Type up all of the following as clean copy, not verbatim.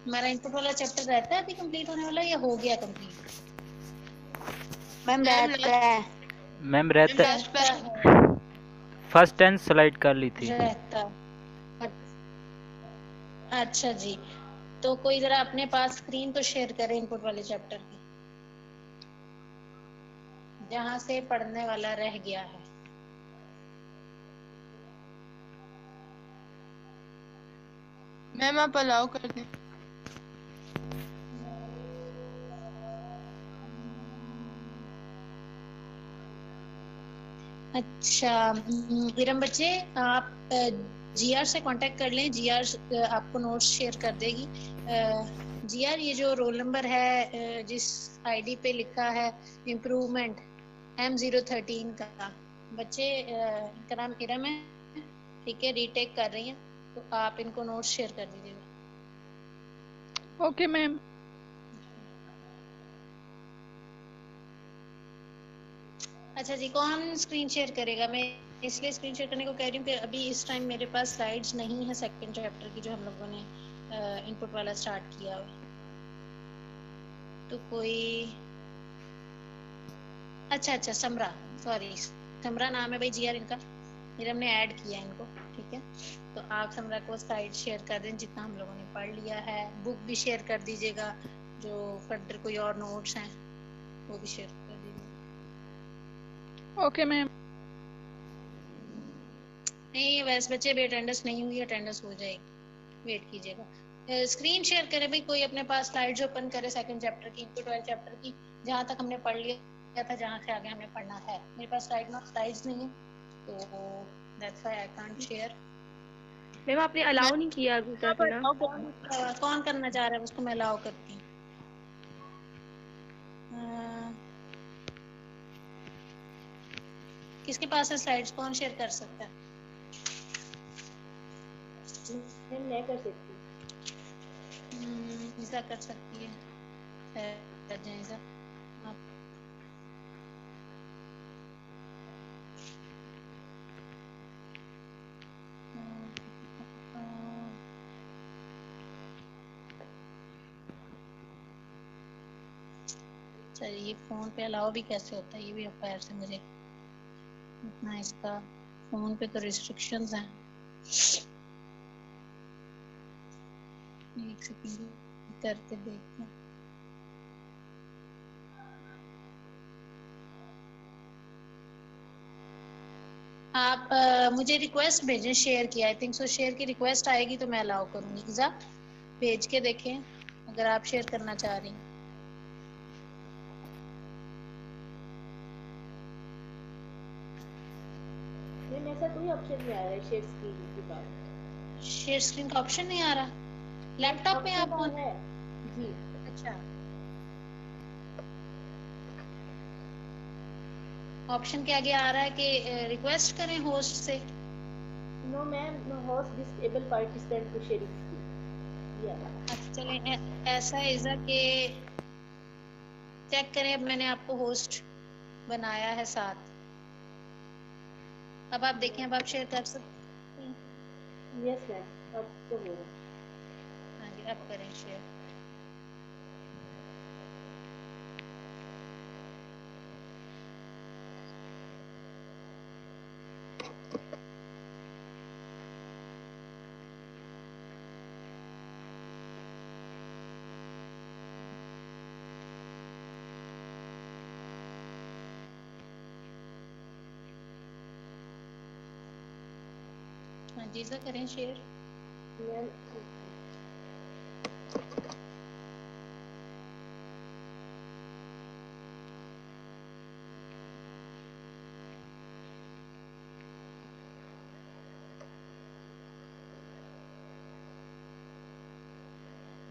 हमारा इनपुट वाला चैप्टर रहता है अभी कंप्लीट होने वाला या हो गया कंप्लीट? मैम रहता है। मैम रहता है, फर्स्ट 10 स्लाइड कर ली थी। रहता। अच्छा जी, तो कोई जरा अपने पास स्क्रीन तो शेयर करे इनपुट वाले चैप्टर की, जहां से पढ़ने वाला रह गया है। मैम आप अलाउ कर दें। अच्छा विरम बच्चे, आप जीआर से कांटेक्ट कर लें, जीआर आपको नोट्स शेयर कर देगी। जीआर ये जो रोल नंबर है जिस आईडी पे लिखा है इम्प्रूवमेंट M013 का, बच्चे इनका नाम इरम है, ठीक है, रीटेक कर रही हैं, तो आप इनको नोट्स शेयर कर दीजिएगा। Okay ma'am. अच्छा जी, कौन स्क्रीन शेयर करेगा? मैं इसलिए स्क्रीन शेयर करने को कह रही हूँ कि अभी इस टाइम मेरे पास स्लाइड्स नहीं है सेकंड चैप्टर की, जो हम लोगों ने इनपुट वाला स्टार्ट किया हुआ। तो कोई अच्छा समरा, सॉरी समरा नाम है भाई जीआर इनका, फिर हमने ऐड किया इनको, ठीक है। तो आप समरा को स्लाइड शेयर कर दें जितना हम लोगों ने पढ़ लिया है। बुक भी शेयर कर दीजिएगा, जो फर्दर कोई और नोट्स हैं वो भी शेयर कर दीजिएगा। Okay ma'am. नहीं वैसे बच्चे भी अटेंडेंस नहीं हुई, अटेंडेंस हो जाएगी, वेट कीजिएगा। स्क्रीन शेयर करे भाई, कोई अपने पास स्लाइड्स ओपन करे सेकंड चैप्टर की, इनपुट वाले चैप्टर की, जहाँ तक हमने पढ़ लिया था, जहाँ से आगे हमें पढ़ना है। मेरे पास स्लाइड्स नहीं है, तो that's why I can't share. Ma'am आपने अलाउ नहीं किया अभी तक ना। कौन करना चाह रहा है उसको मैं अलाउ करती हूँ। किसके पास है स्लाइड्स, कौन शेयर कर सकता है? मैं कर सकती हूँ। ऐसा कर सकती है, ऐसा चलिए, फोन पे अलाउ भी कैसे होता है ये भी अफवायर से मुझे इतना, इसका फोन पे तो रिस्ट्रिक्शंस हैं। एक सेकंड करके देखते हैं। आप मुझे रिक्वेस्ट भेजें शेयर की, आई थिंक सो शेयर की रिक्वेस्ट आएगी तो मैं अलाउ करूंगी। इज़ा भेज के देखें अगर आप शेयर करना चाह रही हैं। ऐसा कोई ऑप्शन नहीं आ रहा है शेयर स्क्रीन के बाद। शेयर स्क्रीन का ऑप्शन नहीं आ रहा लैपटॉप पे? आप ऑन है जी। अच्छा, ऑप्शन के आगे आ रहा है कि रिक्वेस्ट करें होस्ट से। No ma'am, host disable participant to sharing screen. अच्छा चलें, ऐसा है इज़ा के चेक करें, अब मैंने आपको होस्ट बनाया है साथ। अब आप देखें, अब आप शेयर कर सकते हैं। यस मैम, अब तो हो रहा है। हाँ जी, अब करें शेयर। हाँ जी, इज़ा करें शेयर।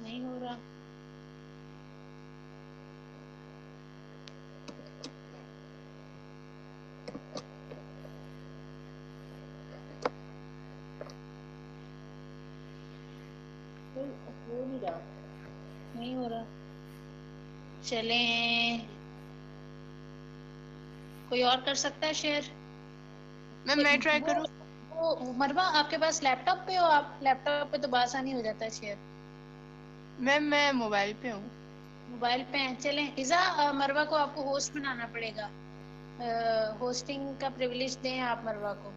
नहीं हो रहा। नहीं हो रहा। चलें, कोई और कर सकता है शेयर? मैं ट्राई करूं? वो मरवा आपके पास लैपटॉप पे हो? आप लैपटॉप पे तो आसानी हो जाता है शेयर। मैम मैं मोबाइल पे हूँ। मोबाइल पे हैं, चलें। इज़ा मरवा को आपको होस्ट बनाना पड़ेगा, होस्टिंग का प्रिविलेज दें आप मरवा को।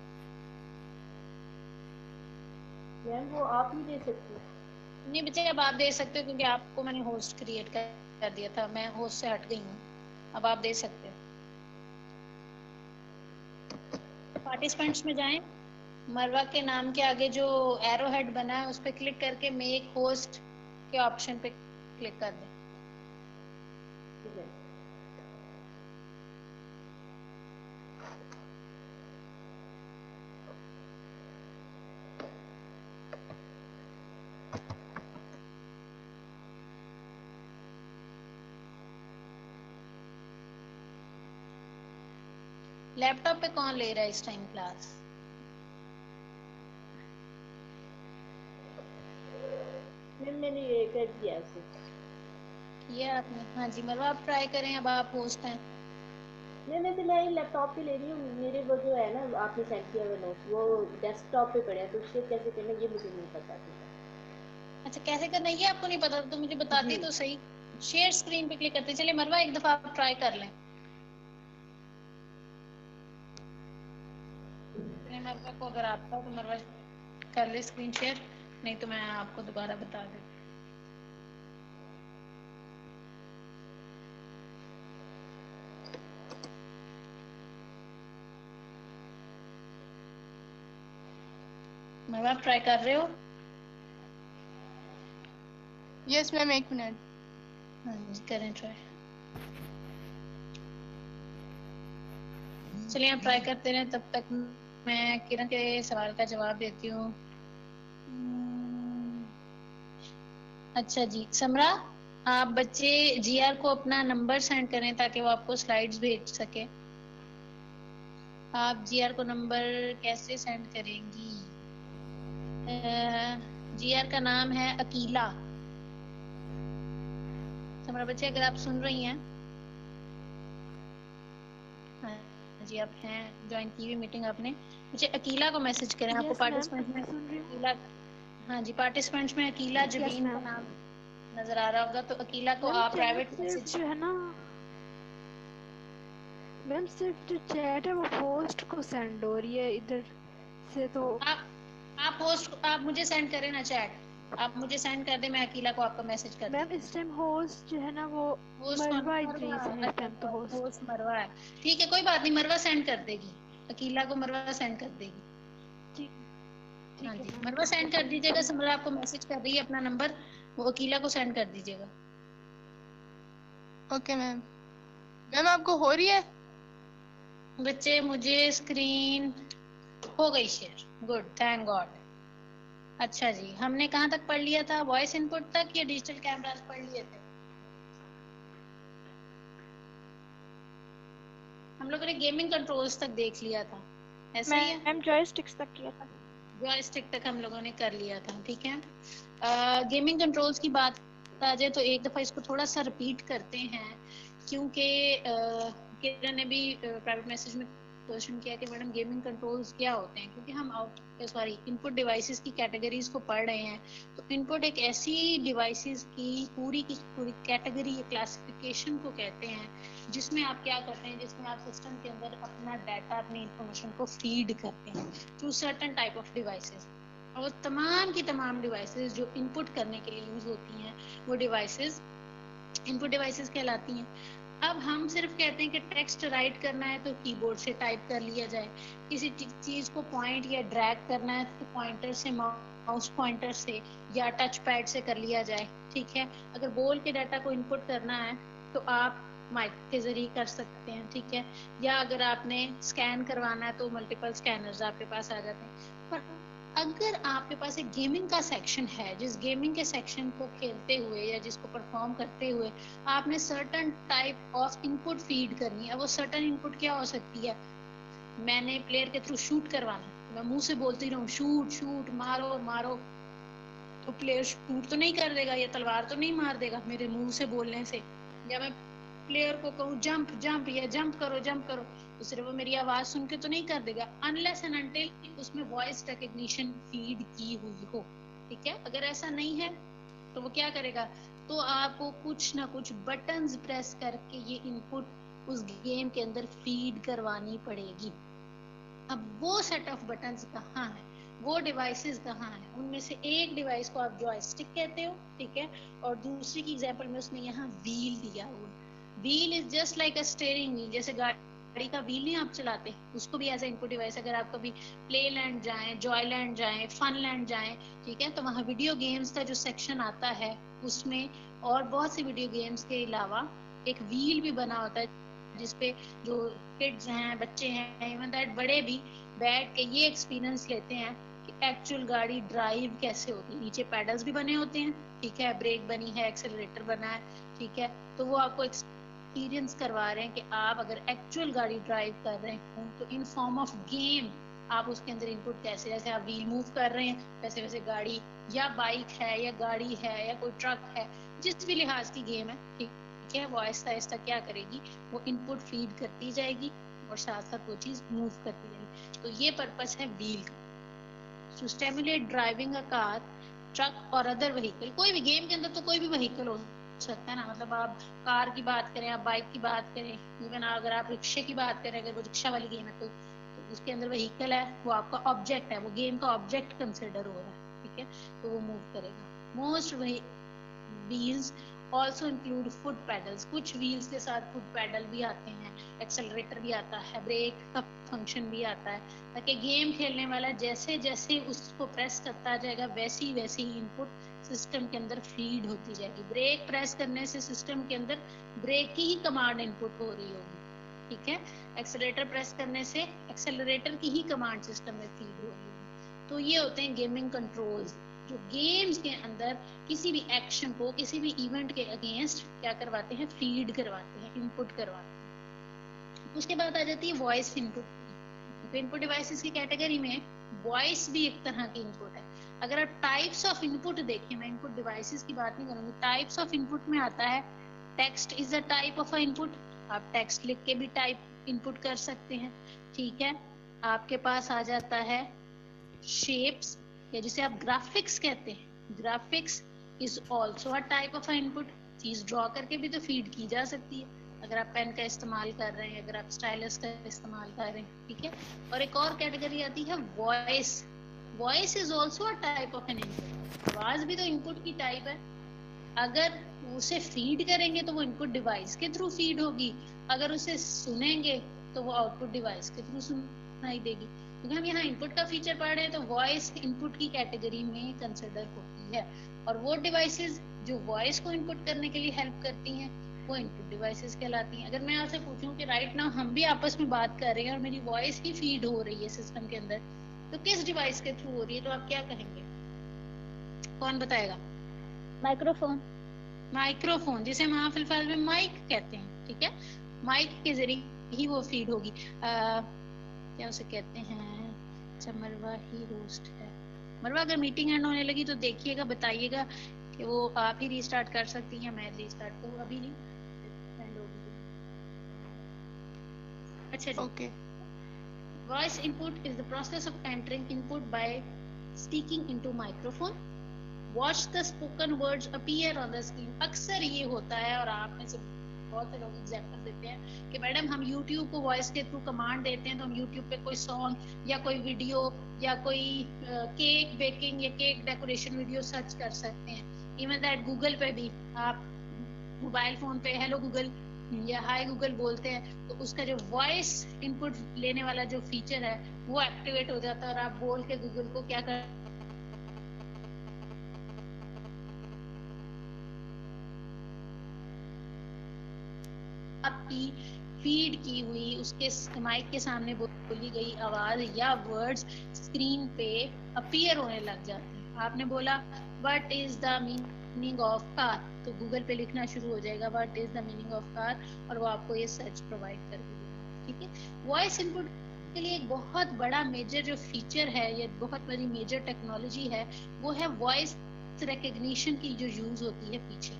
मैम वो आप ही दे सकती हैं। नहीं बच्चे, अब आप दे सकते हो क्योंकि आपको मैंने होस्ट क्रिएट कर दिया था, मैं होस्ट से हट गई हूँ, अब आप दे सकते हो। पार्टिसिपेंट्स में जाएं, मरवा के नाम के आगे जो एरो हेड बना है उस पर क्लिक करके मेक होस्ट के ऑप्शन पे क्लिक कर दें। ठीक है। लैपटॉप पे कौन ले रहा है इस टाइम क्लास? मैम मैंने ये कर दिया उसे। किया आपने? हाँ जी मरवा, आप ट्राई करें, अब आप होस्ट हैं। मैम वैसे मैं लैपटॉप पे ले रही हूँ, मेरे वो जो है ना आपने सेंड किया हुआ नोट वो डेस्कटॉप पे पड़े हैं, तो शेयर कैसे करना ये मुझे नहीं पता था। अच्छा कैसे करना है ये आपको नहीं पता तो मुझे बताती जी। तो सही। शेयर स्क्रीन पे क्लिक करते, चलिए मरवा एक दफा आप ट्राई कर लें। मरवा को अगर आता है तो मरवा कर ले स्क्रीन शेयर, नहीं तो मैं आपको दोबारा बता दूँ। मरवा आप ट्राई कर रहे हो? यस मैम, एक मिनट। हाँ जी करें ट्राई। चलिए आप ट्राई करते रहे, तब तक मैं किरण के सवाल का जवाब देती हूँ। अच्छा जी समरा, आप बच्चे जीआर को अपना नंबर सेंड करें ताकि वो आपको स्लाइड्स भेज सके। आप जीआर को नंबर कैसे सेंड करेंगी? जीआर का नाम है अकीला। समरा बच्चे अगर आप सुन रही हैं, हाँ जी आप हैं, ज्वाइन की हुई मीटिंग आपने, मुझे अकीला को मैसेज करें। आपको पार्टिसिपेंट में अकीला, हाँ जी पार्टिसिपेंट्स में अकीला जबीन का नाम नजर आ रहा होगा, तो अकीला को आप प्राइवेट मैसेज जो है ना मैम, सिर्फ जो चैट है वो पोस्ट को सेंड हो रही है इधर से, तो आप पोस्ट आप मुझे सेंड करें ना चैट, आप मुझे सेंड कर दे, मैं अकीला को आपका मैसेज कर मैम इस टाइम होस्ट जो है ना वो मरवा इद्रीस है, इस टाइम तो होस्ट मरवा है। ठीक है कोई बात नहीं, मरवा सेंड कर देगी, अकीला को मरवा सेंड कर देगी। ठीक हाँ है जी मैम, मरवा सेंड कर दीजिएगा, समरा आपको मैसेज कर रही है अपना नंबर, वो अकीला को सेंड कर दीजिएगा। Okay ma'am. मैम आपको हो रही है? बच्चे मुझे स्क्रीन हो गई शेयर, गुड थैंक गॉड। अच्छा जी हमने कहाँ तक पढ़ लिया था? वॉइस इनपुट तक या डिजिटल कैमरास पढ़ लिए थे? हम लोगों ने गेमिंग कंट्रोल्स तक देख लिया था, ऐसा ही है? मैम जॉयस्टिक्स तक किया था। जॉयस्टिक तक हम लोगों ने कर लिया था, ठीक है। गेमिंग कंट्रोल्स की बात आ जाए तो एक दफा इसको थोड़ा सा रिपीट करते हैं, क्योंकि किरण ने भी प्राइवेट मैसेज में क्वेश्चन किया कि मैडम गेमिंग कंट्रोल्स क्या होते हैं, क्योंकि हम इनपुट डिवाइसेस की कैटेगरीज को पढ़ रहे हैं। तो इनपुट एक ऐसी डिवाइसेस की पूरी कैटेगरी या क्लासिफिकेशन को कहते हैं जिसमें आप क्या करते हैं, जिसमें आप सिस्टम के अंदर अपना डाटा, अपनी इंफॉर्मेशन को फीड करते हैं through certain type of devices. और तमाम की तमाम डिवाइसेस जो इनपुट करने के लिए यूज होती हैं वो डिवाइसेस इनपुट डिवाइसेस कहलाती हैं। अब हम सिर्फ कहते हैं कि टेक्स्ट राइट करना है तो कीबोर्ड से टाइप कर लिया जाए, किसी चीज को पॉइंट या ड्रैग करना है तो पॉइंटर से, माउस पॉइंटर से या टच पैड से कर लिया जाए, ठीक है। अगर बोल के डाटा को इनपुट करना है तो आप माइक के जरिए कर सकते हैं, ठीक है। या अगर आपने स्कैन करवाना है तो मल्टीपल स्कैनर्स आपके पास आ जाते हैं। पर अगर आपके पास एक गेमिंग का सेक्शन है, जिस गेमिंग के सेक्शन को खेलते हुए या जिसको परफॉर्म करते हुए आपने certain type of input feed करनी है, वो सर्टेन इनपुट क्या हो सकती है? मैंने प्लेयर के थ्रू शूट करवाना है, मैं मुंह से बोलती रहूं शूट शूट, मारो मारो, तो प्लेयर शूट तो नहीं कर देगा या तलवार तो नहीं मार देगा मेरे मुंह से बोलने से। या मैं प्लेयर को कहूँ जंप जंप या जंप करो, तो सिर्फ वो मेरी आवाज सुन के तो नहीं कर देगा, अनलेस एंड अनटिल उसमें वॉइस रिकग्निशन फीड की हुई हो, ठीक है। अगर ऐसा नहीं है तो वो क्या करेगा, तो आपको कुछ ना कुछ बटन्स प्रेस करके ये इनपुट उस गेम के अंदर फीड करवानी पड़ेगी। अब वो सेट ऑफ बटन्स कहाँ है, वो डिवाइसेस कहाँ है, उनमें से एक डिवाइस को आप जॉयस्टिक कहते हो, ठीक है, और दूसरी की एग्जांपल में उसने यहाँ व्हील दिया हुआ। Wheel is just like a steering wheel, जैसे गाड़ी का व्हील नहीं आप चलाते, उसको भी एज ए इनपुट डिवाइस। अगर आप कभी प्ले लैंड जाएं, जॉयलैंड जाएं, फन लैंड जाएं, ठीक है, तो वहाँ वीडियो गेम्स का जो सेक्शन आता है उसमें और बहुत सी वीडियो गेम्स के अलावा एक व्हील भी बना होता है जिसपे जो किड्स हैं, बच्चे हैं, इवन दैट बड़े भी बैठ के ये एक्सपीरियंस लेते हैं कि एक्चुअल गाड़ी ड्राइव कैसे होती है। नीचे पैडल्स भी बने होते हैं, ठीक है, ब्रेक बनी है, एक्सेलरेटर बना है, ठीक है, तो वो आपको एक्सपीरियंस करवा रहे हैं कि आप अगर एक्चुअल गाड़ी ड्राइव कर रहे हो तो इन फॉर्म ऑफ गेम आप उसके अंदर इनपुट कैसे, जैसे आप व्हील मूव कर रहे हैं वैसे वैसे गाड़ी या बाइक है या गाड़ी है या कोई ट्रक है, जिस भी लिहाज की गेम है, ठीक है, वो आहिस्ता आहिस्ता क्या करेगी, वो इनपुट फीड करती जाएगी और साथ साथ वो चीज मूव करती जाएगी। तो ये पर्पस है व्हील का, to stimulate driving a car, truck और अदर व्हीकल। कोई भी गेम के अंदर तो कोई भी व्हीकल हो सकता है ना, मतलब आप कार की बात करें, आप बाइक की बात करें, इवन अगर आप रिक्शे की बात करें, अगर वो रिक्शा वाली गेम है तो उसके अंदर व्हीकल है, वो आपका ऑब्जेक्ट है, वो गेम का ऑब्जेक्ट कंसिडर हो रहा है, ठीक है, तो वो मूव करेगा। Most wheels also include foot paddles, कुछ व्हील्स के साथ फुट पैडल भी आते हैं, एक्सेलरेटर भी आता है, ब्रेक का फंक्शन भी आता है, ताकि गेम खेलने वाला जैसे जैसे उसको प्रेस करता जाएगा वैसी वैसी इनपुट सिस्टम के अंदर फीड होती जाएगी। ब्रेक प्रेस करने से सिस्टम के अंदर ब्रेक की ही कमांड इनपुट हो रही होगी, ठीक है, एक्सेलरेटर प्रेस करने से एक्सेलरेटर की ही कमांड सिस्टम में फीड हो रही होगी। तो ये होते हैं गेमिंग कंट्रोल्स, जो गेम्स के अंदर किसी भी एक्शन को, किसी भी इवेंट के अगेंस्ट क्या करवाते हैं, फीड करवाते हैं, इनपुट करवाते हैं। उसके बाद आ जाती है वॉइस इनपुट। इनपुट डिवाइसेस की कैटेगरी में वॉइस भी एक तरह की इनपुट है। अगर आप टाइप्स ऑफ इनपुट देखें, मैं इनपुट डिवाइसेस की बात नहीं करूंगी, टाइप्स ऑफ इनपुट में आता है text is a type of a input, आप टेक्स्ट लिख के भी टाइप इनपुट कर सकते हैं, ठीक है। आपके पास आ जाता है शेप्स, या जिसे आप ग्राफिक्स कहते हैं, graphics is also a type of a input, चीज ड्रॉ करके भी तो फीड की जा सकती है अगर आप पेन का इस्तेमाल कर रहे हैं, अगर आप स्टाइलस का इस्तेमाल कर रहे हैं, ठीक है। और एक और कैटेगरी आती है voice. Voice is also a type of N input, आवाज भी तो इनपुट की टाइप है। अगर उसे फीड करेंगे तो वो इनपुट डिवाइस के थ्रू फीड होगी, अगर उसे सुनेंगे तो वो आउटपुट डिवाइस के थ्रू सुनाई देगी। क्योंकि हम यहाँ इनपुट का फीचर पढ़ रहे हैं तो वॉइस इनपुट की कैटेगरी में कंसिडर होती है, और वो डिवाइसेस जो वॉइस को इनपुट करने के लिए हेल्प करती हैं वो इनपुट डिवाइसेस कहलाती हैं। अगर मैं आपसे पूछूं कि राइट नाउ हम भी आपस में बात कर रहे हैं और मेरी वॉइस ही फीड हो रही है सिस्टम के अंदर, तो किस डिवाइस के थ्रू हो रही है, तो आप क्या कहेंगे, कौन बताएगा? माइक्रोफोन। माइक्रोफोन, जिसे हम हाफिल में माइक कहते हैं, ठीक है, माइक के जरिए ही वो फीड होगी। क्या उसे कहते हैं, अच्छा मरवा ही होस्ट है। मरवा अगर मीटिंग एंड होने लगी तो देखिएगा, बताइएगा कि वो आप ही रीस्टार्ट कर सकती हैं, मैं रीस्टार्ट करूँ? अभी नहीं, एंड होगी। अच्छा जी, okay. Voice input is the process of entering input by speaking into microphone. Watch the spoken words appear on the screen. अक्सर ये होता है, और आप में से बहुत से लोग एग्जांपल देते हैं कि मैडम हम YouTube को वॉइस के थ्रू कमांड देते हैं तो हम YouTube पे कोई सॉन्ग या कोई वीडियो या कोई केक बेकिंग या केक डेकोरेशन वीडियो सर्च कर सकते हैं। इवन दैट गूगल पे भी आप मोबाइल फोन पे हेलो गूगल या हाय गूगल बोलते हैं तो उसका जो वॉइस इनपुट लेने वाला जो फीचर है वो एक्टिवेट हो जाता है, और आप बोल के गूगल को क्या कर आपकी फीड की हुई उसके माइक के सामने बोली गई आवाज या वर्ड्स स्क्रीन पे अपीयर होने लग जाते हैं। आपने बोला what is the meaning of car, तो गूगल पे लिखना शुरू हो जाएगा what is the meaning of car, और वो आपको ये सर्च प्रोवाइड कर देगा, ठीक है। वॉइस इनपुट के लिए एक बहुत बड़ा मेजर जो फीचर है, ये बहुत बड़ी मेजर टेक्नोलॉजी है, वो है वॉइस रिकॉग्निशन की जो यूज होती है पीछे,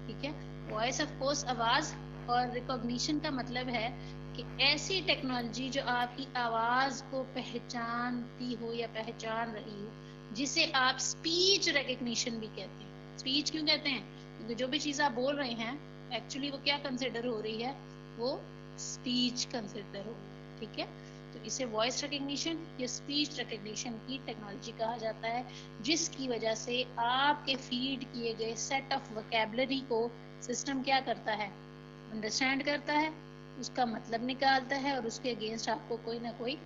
ठीक है। वॉइस ऑफ कोर्स आवाज, और रिकॉग्निशन का मतलब है कि ऐसी टेक्नोलॉजी जो आपकी आवाज को पहचानती हो या पहचान रही हो, जिसे आप स्पीच रिकॉग्निशन भी कहते हैं। स्पीच क्यों कहते हैं? क्योंकि जो भी चीज आप बोल रहे हैं एक्चुअली वो क्या कंसिडर हो रही है, वो स्पीच कंसिडर हो, ठीक है। तो इसे वॉइस रिकग्निशन या स्पीच रिकग्निशन की टेक्नोलॉजी कहा जाता है, जिसकी वजह से आपके फीड किए गए सेट ऑफ वोकैबुलरी को सिस्टम क्या करता है, अंडरस्टैंड करता है, उसका मतलब निकालता है और उसके अगेंस्ट आपको कोई ना कोई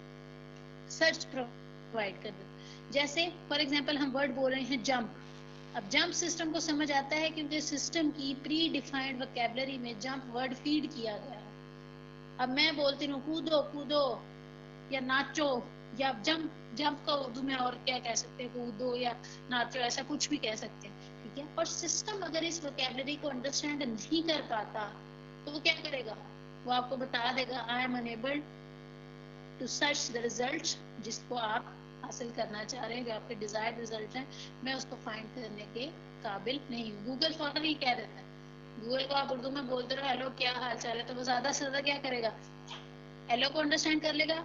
सर्च प्रोवाइड कर देता है। जैसे फॉर एग्जांपल हम वर्ड बोल रहे हैं जंप, अब जंप सिस्टम को समझ आता है क्योंकि सिस्टम की प्री डिफाइंड वोकैबुलरी में जंप वर्ड फीड किया गया है। अब मैं बोलती हूँ कूदो कूदो या नाचो या जंप, जंप का उर्दू में और क्या कह सकते हैं, कूदो या नाचो, ऐसा कुछ भी कह सकते हैं, ठीक है। और सिस्टम अगर इस वोकैबुलरी को अंडरस्टैंड नहीं कर पाता तो वो क्या करेगा, वो आपको बता देगा I am unable to search the result जिसको आप हासिल करना चाह रहे हैं, जो आपके डिजायर्ड रिजल्ट है, मैं उसको फाइंड करने के काबिल नहीं हूँ। गूगल फौरन ही कह देता है, गूगल को आप उर्दू में बोलते रहो हेलो क्या हाल चाल है, तो वो ज्यादा से ज्यादा क्या करेगा, हेलो को अंडरस्टैंड कर लेगा,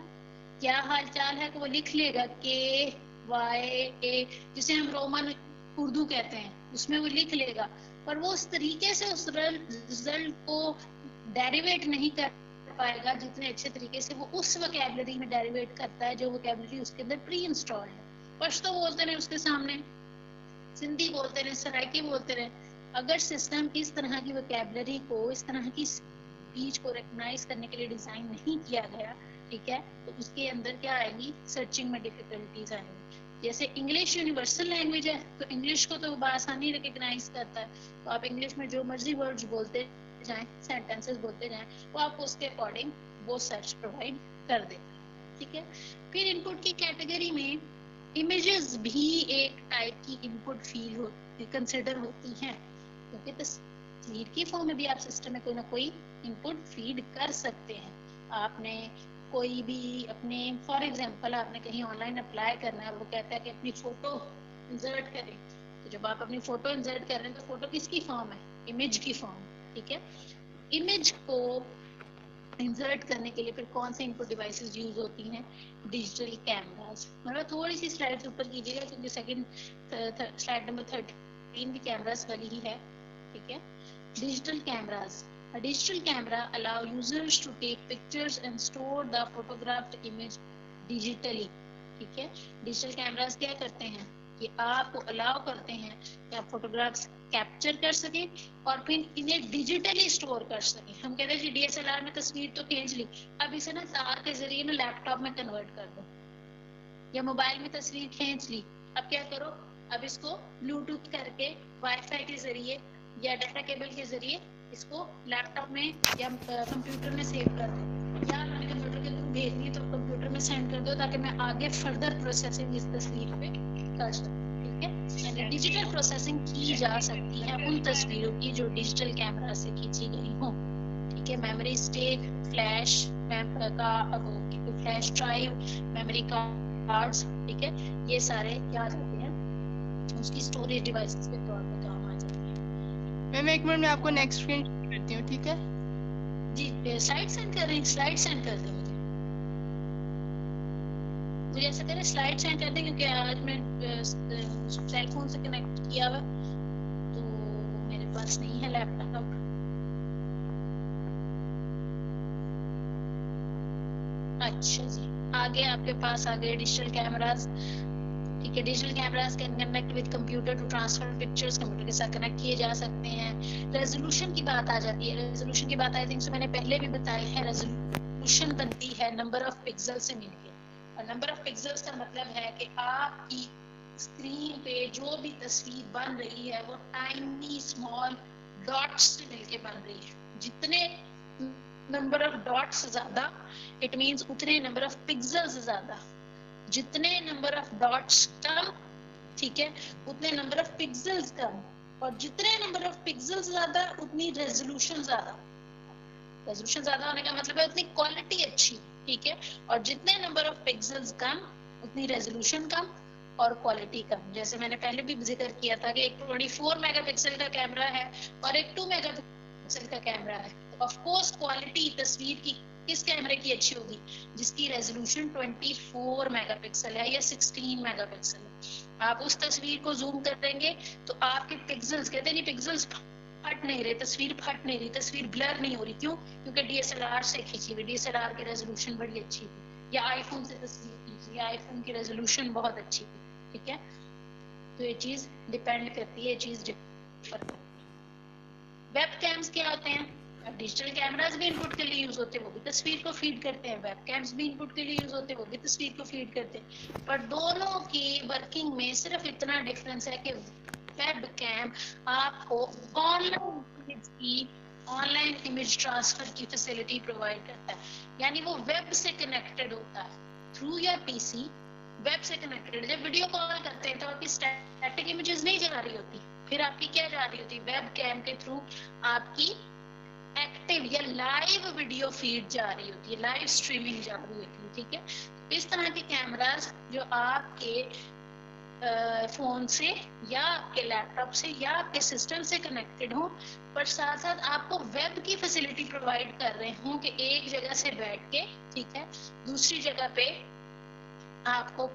क्या हाल चाल है को वो लिख लेगा KYA, जिसे हम रोमन उर्दू कहते हैं, उसमें वो लिख लेगा, पर वो उस तरीके से उस रिजल्ट को डेरिवेट नहीं कर पाएगा जितने अच्छे तरीके से वो उस वोकैबुलरी में डेरिवेट करता है जो वोकैबुलरी उसके अंदर प्री इंस्टॉल है। पश्तो बोलते रहे उसके सामने, सिंधी बोलते रहे, सराइकी बोलते रहे, अगर सिस्टम इस तरह की वोकैबुलरी को, इस तरह की स्पीच को रिकॉग्नाइज करने के लिए डिजाइन नहीं किया गया, ठीक है, तो उसके अंदर क्या आएगी, सर्चिंग में डिफिकल्टीज आएंगी। जैसे इंग्लिश यूनिवर्सल लैंग्वेज है तो इंग्लिश को तो आसानी रिकॉग्नाइज करता है, तो आप इंग्लिश में जो मर्जी वर्ड्स बोलते जाएं, सेंटेंसेस बोलते जाएं, वो आपको उसके अकॉर्डिंग वो सर्च प्रोवाइड कर देता है, ठीक है। फिर इनपुट की कैटेगरी में इमेजेस भी एक टाइप की इनपुट फील कंसिडर होती हैं, क्योंकि तस्वीर की फॉर्म में भी आप सिस्टम में कोई ना कोई इनपुट फीड कर सकते हैं। आपने कोई भी अपने फॉर एग्जांपल आपने कहीं ऑनलाइन अप्लाई करना है, वो कहता है कि अपनी फोटो इंसर्ट करें, तो जब आप अपनी फोटो इंसर्ट कर रहे हैं तो फोटो किसकी फॉर्म है, इमेज की फॉर्म, ठीक है। इमेज को इंसर्ट करने के लिए फिर कौन से इनपुट डिवाइसेस यूज होती हैं, डिजिटल कैमरास। मतलब थोड़ी सी स्लाइड ऊपर कीजिएगा क्योंकि सेकंड स्लाइड नंबर 13 भी कैमरास वाली ही है, ठीक है। Digital cameras, a digital camera allow users to take pictures and store the photographed image digitally, ठीक है। डिजिटल कैमरास क्या करते हैं, ये आपको अलाउ करते हैं कि आप फोटोग्राफ्स कैप्चर कर सकें और फिर इन्हें डिजिटली स्टोर कर सकें। हम कहते हैं कि DSLR में तस्वीर तो खींच ली, अब इसे ना तार के जरिए ना लैपटॉप में कन्वर्ट कर दो, या मोबाइल में तस्वीर खींच ली, अब क्या करो, अब इसको ब्लूटूथ करके वाईफाई के जरिए या डाटा केबल के जरिए इसको लैपटॉप में या कंप्यूटर में सेव कर दो, या मैंने कंप्यूटर के थ्रू भेजनी है तो कंप्यूटर में सेंड कर दो ताकि मैं आगे फर्दर प्रोसेसिंग इस तस्वीर पे कर सकूं, ठीक है। यानी डिजिटल प्रोसेसिंग की जा सकती है उन तस्वीरों की जो डिजिटल कैमरा से खींची गई हो, ठीक है। Memory stick, flash flash drive, memory cards, ठीक है, ये सारे क्या आ जाते हैं, उसकी स्टोरेज डिवाइसेस के तौर पर काम आ जाते हैं। मैम एक मिनट में आपको नेक्स्ट स्क्रीन करती हूँ, ठीक है जी। स्लाइड सेंड कर रही हैं, स्लाइड सेंड कर दो मुझे ऐसा करें, स्लाइड सेंड कर दें क्योंकि आज मैं सेल फोन से कनेक्ट किया हुआ तो मेरे पास नहीं है लैपटॉप। अच्छा जी, आगे आपके पास आ गए डिजिटल कैमरास, ठीक है। Digital cameras can connect with computer to transfer pictures, computer के साथ कनेक्ट किए जा सकते हैं। रेजोल्यूशन की बात आ जाती है, रेजोल्यूशन की बात आई थिंक मैंने पहले भी बताई है, रेजोल्यूशन बनती है नंबर ऑफ पिक्सल से मिलकर, और नंबर ऑफ पिक्सल्स का मतलब है कि आपकी स्क्रीन पे जो भी तस्वीर बन रही है वो टाइनी स्मॉल डॉट्स से मिलके बन रही है। जितने नंबर ऑफ डॉट्स ज्यादा, इट मींस उतने नंबर ऑफ पिक्सल्स ज्यादा, जितने नंबर ऑफ डॉट्स कम, ठीक है, उतने नंबर ऑफ पिक्सल्स कम, और जितने नंबर ऑफ पिक्सल्स ज्यादा उतनी रेजोल्यूशन ज्यादा। रेजोल्यूशन ज्यादा होने का मतलब है उतनी क्वालिटी अच्छी, ठीक है, और जितने नंबर ऑफ पिक्सल्स कम उतनी रेजोल्यूशन कम और क्वालिटी कम। जैसे मैंने पहले भी जिक्र किया था कि एक 24 मेगापिक्सल का कैमरा है और एक 2 मेगापिक्सल का कैमरा है, तो ऑफ कोर्स क्वालिटी तस्वीर की किस कैमरे की अच्छी होगी? जिसकी रेजोल्यूशन 24 मेगापिक्सल है या 16 मेगापिक्सल है। आप उस तस्वीर को जूम कर देंगे तो आपके पिक्सल्स, कहते नहीं पिक्सल्स फट नहीं रहे, तस्वीर फट नहीं रही, तस्वीर ब्लर नहीं हो रही। क्यों? क्योंकि डीएसएलआर से खींची हुई, डीएसएलआर की रेजोल्यूशन बड़ी अच्छी थी, या आईफोन से तस्वीर खींची, आईफोन की रेजोल्यूशन बहुत अच्छी थी। ठीक है, तो ये चीज डिपेंड करती है, ये चीज डिफर करती है। वेब कैम्स क्या होते हैं? डिजिटल कैमरास भी इनपुट के लिए यूज होते हैं, वो भी तस्वीर को फीड करते हैं। वेब कैम्स भी इनपुट के लिए यूज होते हैं, वो भी तस्वीर को फीड करते हैं। पर दोनों की वर्किंग में सिर्फ इतना डिफरेंस है कि वेब कैम आपको ऑनलाइन इमेज ट्रांसफर की फैसिलिटी प्रोवाइड करता है, यानी वो वेब से कनेक्टेड होता है थ्रू योर पीसी, वेब से कनेक्टेड। जब वीडियो कॉल करते हैं तो आपकी स्टैटिक इमेजेस नहीं जा रही होती, फिर आपकी क्या जा रही होती? वेब कैम के थ्रू आपकी एक्टिव या लाइव वीडियो फीड जा रही होती है, लाइव स्ट्रीमिंग जा रही होती है। ठीक है, इस तरह के कैमरास जो आपके फोन से या आपके लैपटॉप से या आपके सिस्टम से कनेक्टेड हो, पर साथ साथ आपको वेब की फैसिलिटी प्रोवाइड कर रहे हों कि एक जगह से बैठ के, ठीक है, दूसरी जगह पे आपको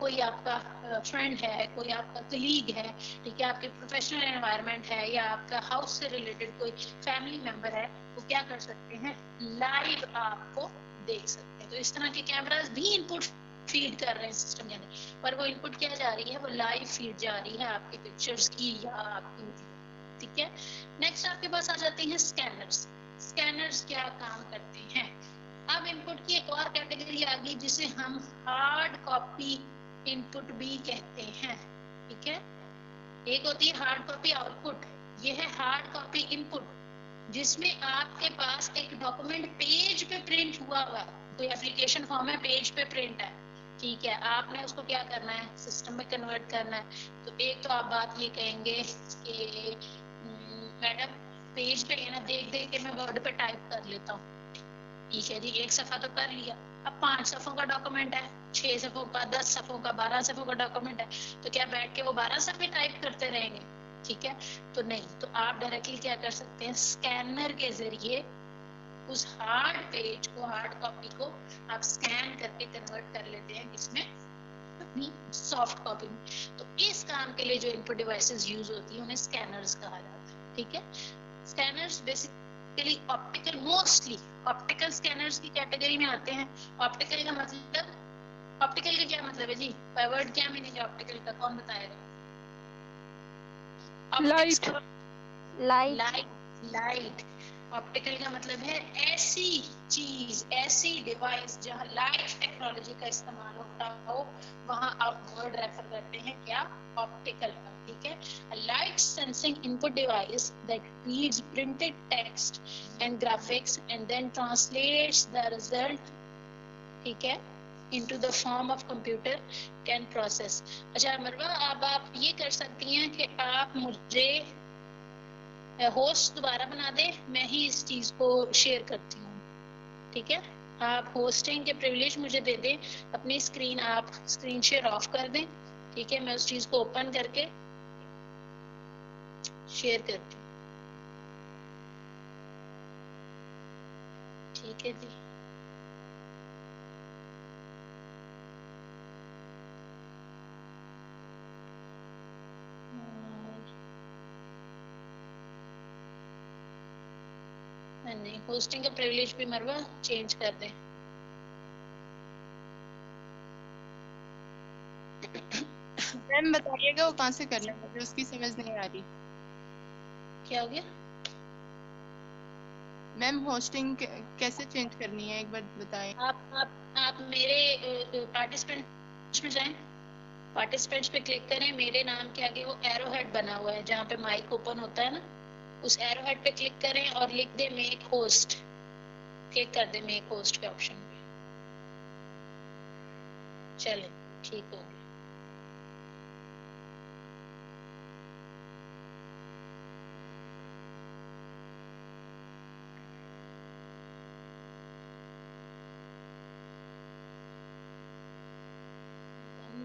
कोई आपका फ्रेंड है, कोई आपका कलीग है, ठीक है, आपके प्रोफेशनल एनवायरनमेंट है, या आपका हाउस से रिलेटेड कोई फैमिली मेंबर है, वो क्या कर सकते हैं? लाइव आपको देख सकते हैं। तो इस तरह के कैमरास भी इनपुट फीड कर रहे हैं सिस्टम के अंदर, पर वो इनपुट क्या जा रही है? वो लाइव फीड जा रही है आपकी पिक्चर्स की या आपकी। ठीक है, नेक्स्ट आपके पास आ जाते हैं स्कैनर्स। स्कैनर्स क्या काम करते हैं? अब इनपुट की एक और कैटेगरी आ गई जिसे हम हार्ड कॉपी इनपुट भी कहते हैं। ठीक है, एक होती है हार्ड कॉपी आउटपुट, ये है हार्ड कॉपी इनपुट, जिसमें आपके पास एक डॉक्यूमेंट पेज पे प्रिंट हुआ हुआ, कोई एप्लीकेशन फॉर्म है, पेज पे प्रिंट है। ठीक है, आपने उसको क्या करना है? सिस्टम में कन्वर्ट करना है। तो एक तो आप बात ये कहेंगे कि मैडम पेज पे है ना, देख देख के मैं वर्ड पे टाइप कर लेता हूँ। ठीक है जी, एक सफा तो कर लिया, अब 5 सफों का डॉक्यूमेंट है, 6 सफों का, 10 सफों का, 12 सफों का डॉक्यूमेंट है, तो क्या बैठ के वो 12 सफे टाइप करते रहेंगे? ठीक है, तो नहीं, तो आप डायरेक्टली क्या कर सकते हैं? स्कैनर के जरिए उस हार्ड पेज को, हार्ड कॉपी को आप स्कैन करके कन्वर्ट कर लेते हैं, किसमें? अपनी सॉफ्ट कॉपी में। तो इस काम के लिए जो इनपुट डिवाइसेस यूज होती है उन्हें स्कैनर्स कहा जाता है। ठीक है, scanners basically optical, mostly optical scanners की कैटेगरी में आते हैं। ऑप्टिकल का मतलब, ऑप्टिकल का क्या मतलब है जी? वर्ड क्या मीनिंग है ऑप्टिकल का, कौन बताएगा? लाइट। लाइट। ऑप्टिकल का मतलब है ऐसी चीज, ऐसी डिवाइस जहां लाइट टेक्नोलॉजी का इस्तेमाल होता हो, वहां आप वर्ड रेफर करते हैं क्या? ऑप्टिकल का। ठीक है, a light sensing input device that reads printed text and graphics and then translates the result, ठीक है, into the form of computer can process। अच्छा मरवा, अब आप ये कर सकती हैं कि आप मुझे होस्ट दोबारा बना दे, मैं ही इस चीज को शेयर करती हूँ। ठीक है, आप होस्टिंग के प्रिविलेज मुझे दे दें, अपनी स्क्रीन आप स्क्रीन शेयर ऑफ कर दें। ठीक है, मैं उस चीज को ओपन करके शेयर करती हूँ। ठीक है जी, नहीं, होस्टिंग का प्रिविलेज भी मरवा चेंज कर दें। मैम बताइएगा वो कहाँ से करना है, मुझे उसकी समझ नहीं आ रही। क्या हो गया मैम? होस्टिंग कैसे चेंज करनी है, एक बार बताएं। आप मेरे पार्टिसिपेंट्स में जाएं, पार्टिसिपेंट्स पे क्लिक करें, मेरे नाम के आगे वो एरो हेड बना हुआ है जहाँ पे माइक ओपन होता है ना, उस एरो हेड पे क्लिक करें और लिख दे मेक होस्ट, क्लिक कर दे मेक होस्ट के ऑप्शन पे। चले, ठीक हो गया।